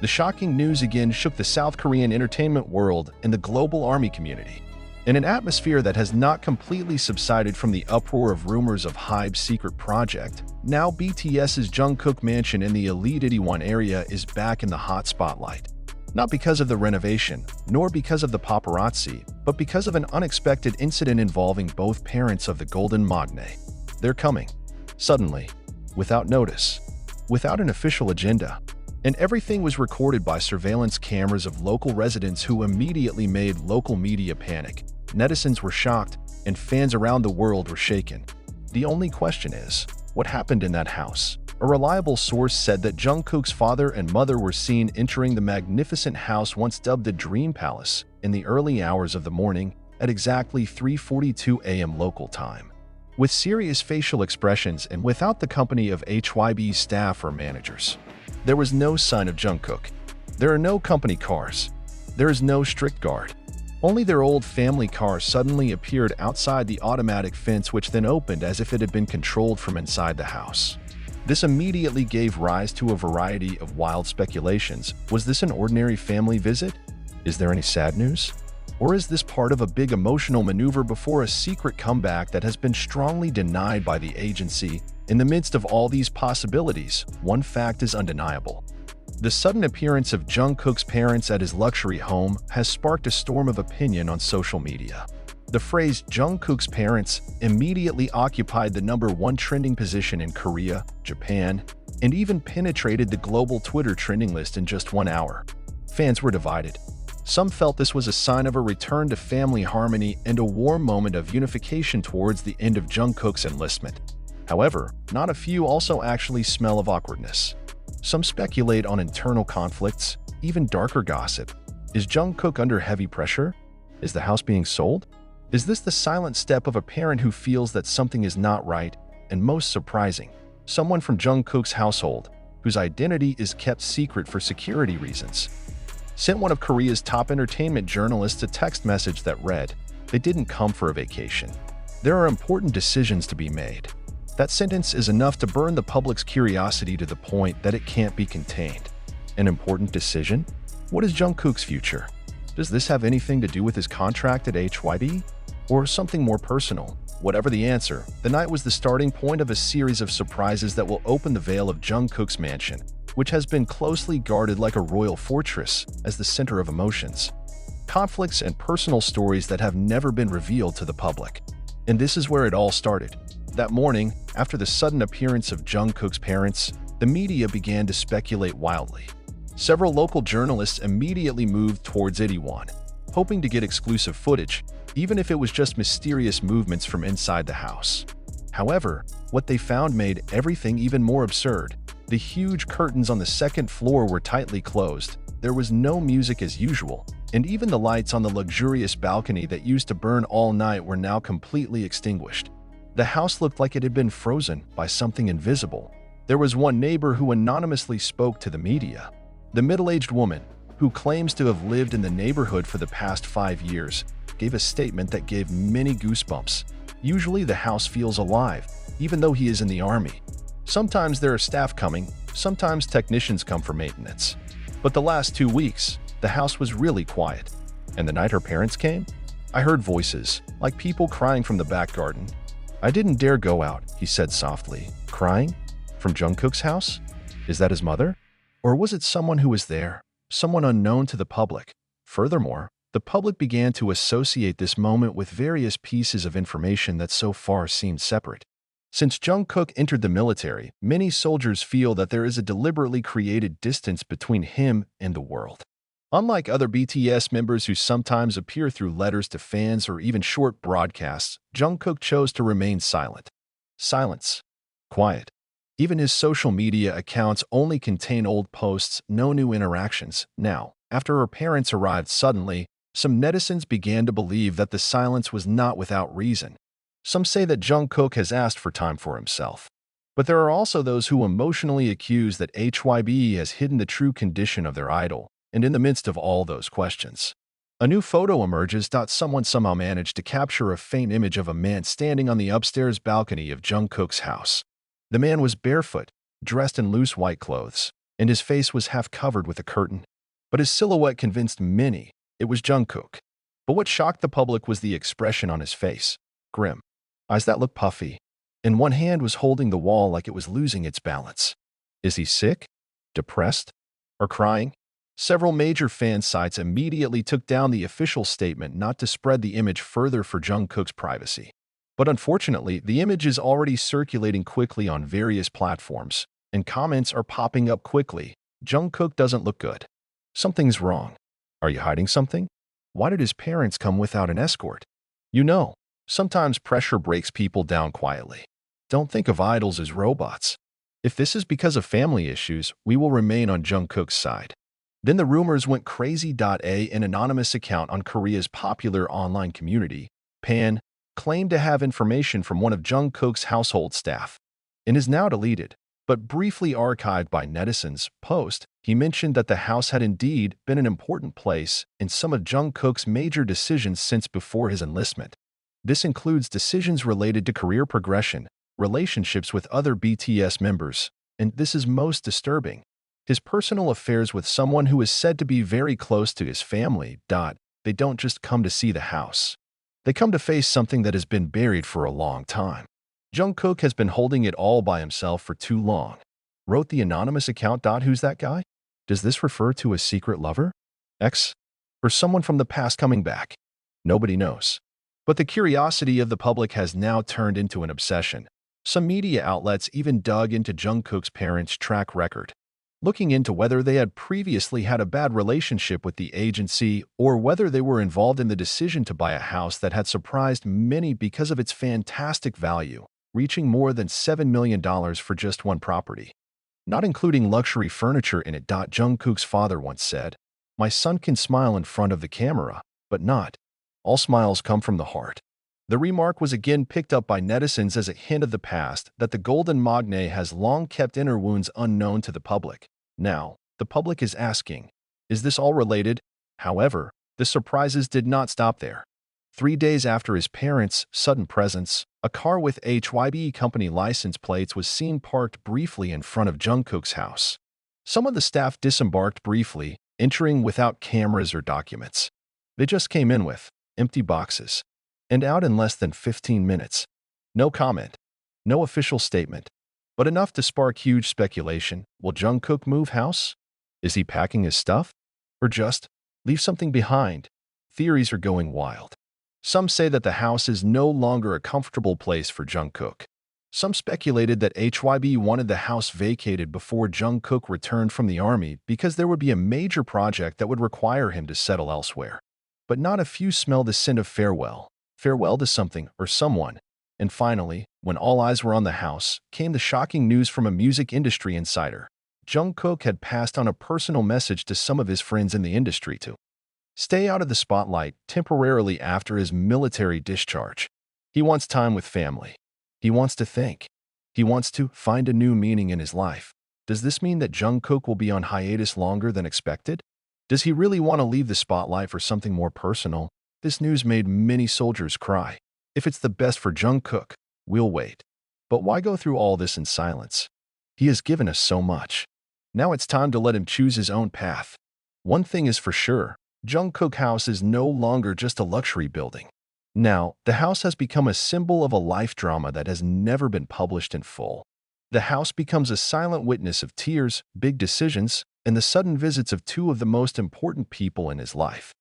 The shocking news again shook the South Korean entertainment world and the global army community. In an atmosphere that has not completely subsided from the uproar of rumors of HYBE's secret project, now BTS's Jungkook mansion in the elite 81 area is back in the hot spotlight. Not because of the renovation, nor because of the paparazzi, but because of an unexpected incident involving both parents of the Golden Magne. They're coming. Suddenly. Without notice. Without an official agenda. And everything was recorded by surveillance cameras of local residents who immediately made local media panic. Netizens were shocked, and fans around the world were shaken. The only question is, what happened in that house? A reliable source said that Jungkook's father and mother were seen entering the magnificent house once dubbed the Dream Palace in the early hours of the morning at exactly 3:42 a.m. local time. With serious facial expressions and without the company of HYB's staff or managers. There was no sign of Jungkook. There are no company cars. There is no strict guard. Only their old family car suddenly appeared outside the automatic fence, which then opened as if it had been controlled from inside the house. This immediately gave rise to a variety of wild speculations. Was this an ordinary family visit? Is there any sad news? Or is this part of a big emotional maneuver before a secret comeback that has been strongly denied by the agency? In the midst of all these possibilities, one fact is undeniable. The sudden appearance of Jungkook's parents at his luxury home has sparked a storm of opinion on social media. The phrase Jungkook's parents immediately occupied the #1 trending position in Korea, Japan, and even penetrated the global Twitter trending list in just 1 hour. Fans were divided. Some felt this was a sign of a return to family harmony and a warm moment of unification towards the end of Jungkook's enlistment. However, not a few also actually smell of awkwardness. Some speculate on internal conflicts, even darker gossip. Is Jungkook under heavy pressure? Is the house being sold? Is this the silent step of a parent who feels that something is not right? And most surprising, someone from Jungkook's household, whose identity is kept secret for security reasons, sent one of Korea's top entertainment journalists a text message that read, "They didn't come for a vacation. There are important decisions to be made." That sentence is enough to burn the public's curiosity to the point that it can't be contained. An important decision? What is Jungkook's future? Does this have anything to do with his contract at HYB? Or something more personal? Whatever the answer, the night was the starting point of a series of surprises that will open the veil of Jungkook's mansion, which has been closely guarded like a royal fortress as the center of emotions, conflicts, and personal stories that have never been revealed to the public. And this is where it all started. That morning, after the sudden appearance of Jungkook's parents, the media began to speculate wildly. Several local journalists immediately moved towards 81, hoping to get exclusive footage, even if it was just mysterious movements from inside the house. However, what they found made everything even more absurd. The huge curtains on the second floor were tightly closed, there was no music as usual, and even the lights on the luxurious balcony that used to burn all night were now completely extinguished. The house looked like it had been frozen by something invisible. There was one neighbor who anonymously spoke to the media. The middle-aged woman, who claims to have lived in the neighborhood for the past 5 years, gave a statement that gave many goosebumps. Usually the house feels alive, even though he is in the army. Sometimes there are staff coming, sometimes technicians come for maintenance. But the last 2 weeks, the house was really quiet. And the night her parents came, I heard voices, like people crying from the back garden. I didn't dare go out, he said softly. Crying? From Jungkook's house? Is that his mother? Or was it someone who was there? Someone unknown to the public? Furthermore, the public began to associate this moment with various pieces of information that so far seemed separate. Since Jungkook entered the military, many soldiers feel that there is a deliberately created distance between him and the world. Unlike other BTS members who sometimes appear through letters to fans or even short broadcasts, Jungkook chose to remain silent. Silence. Quiet. Even his social media accounts only contain old posts, no new interactions. Now, after her parents arrived suddenly, some netizens began to believe that the silence was not without reason. Some say that Jungkook has asked for time for himself. But there are also those who emotionally accuse that HYB has hidden the true condition of their idol. And in the midst of all those questions, a new photo emerges. Someone somehow managed to capture a faint image of a man standing on the upstairs balcony of Jungkook's house. The man was barefoot, dressed in loose white clothes. and his face was half covered with a curtain. But his silhouette convinced many it was Jungkook. But what shocked the public was the expression on his face. Grim. Eyes that looked puffy. And one hand was holding the wall like it was losing its balance. Is he sick? Depressed? Or crying? Several major fan sites immediately took down the official statement not to spread the image further for Jungkook's privacy. But unfortunately, the image is already circulating quickly on various platforms, and comments are popping up quickly. Jungkook doesn't look good. Something's wrong. Are you hiding something? Why did his parents come without an escort? You know, sometimes pressure breaks people down quietly. Don't think of idols as robots. If this is because of family issues, we will remain on Jungkook's side. Then the rumors went crazy. An anonymous account on Korea's popular online community, Pan, claimed to have information from one of Jungkook's household staff, and is now deleted, but briefly archived by netizens. Post, he mentioned that the house had indeed been an important place in some of Jungkook's major decisions since before his enlistment. This includes decisions related to career progression, relationships with other BTS members, and this is most disturbing, his personal affairs with someone who is said to be very close to his family. They don't just come to see the house. They come to face something that has been buried for a long time. Jungkook has been holding it all by himself for too long, wrote the anonymous account. Who's that guy? Does this refer to a secret lover? Ex? Or someone from the past coming back? Nobody knows. But the curiosity of the public has now turned into an obsession. Some media outlets even dug into Jungkook's parents' track record, looking into whether they had previously had a bad relationship with the agency or whether they were involved in the decision to buy a house that had surprised many because of its fantastic value, reaching more than $7 million for just one property, not including luxury furniture in it. Jungkook's father once said, "My son can smile in front of the camera, but not all smiles come from the heart." The remark was again picked up by netizens as a hint of the past that the golden magnate has long kept inner wounds unknown to the public. Now, the public is asking, is this all related? However, the surprises did not stop there. 3 days after his parents' sudden presence, a car with HYBE company license plates was seen parked briefly in front of Jungkook's house. Some of the staff disembarked briefly, entering without cameras or documents. They just came in with empty boxes and out in less than 15 minutes. No comment, no official statement, but enough to spark huge speculation. Will Jungkook move house? Is he packing his stuff? Or just leave something behind? Theories are going wild. Some say that the house is no longer a comfortable place for Jungkook. Some speculated that HYBE wanted the house vacated before Jungkook returned from the army because there would be a major project that would require him to settle elsewhere. But not a few smell the scent of farewell to something or someone. And finally, when all eyes were on the house, came the shocking news from a music industry insider. Jungkook had passed on a personal message to some of his friends in the industry to stay out of the spotlight temporarily after his military discharge. He wants time with family. He wants to think. He wants to find a new meaning in his life. Does this mean that Jungkook will be on hiatus longer than expected? Does he really want to leave the spotlight for something more personal? This news made many soldiers cry. If it's the best for Jungkook, we'll wait. But why go through all this in silence? He has given us so much. Now it's time to let him choose his own path. One thing is for sure, Jungkook House is no longer just a luxury building. Now, the house has become a symbol of a life drama that has never been published in full. The house becomes a silent witness of tears, big decisions, and the sudden visits of two of the most important people in his life.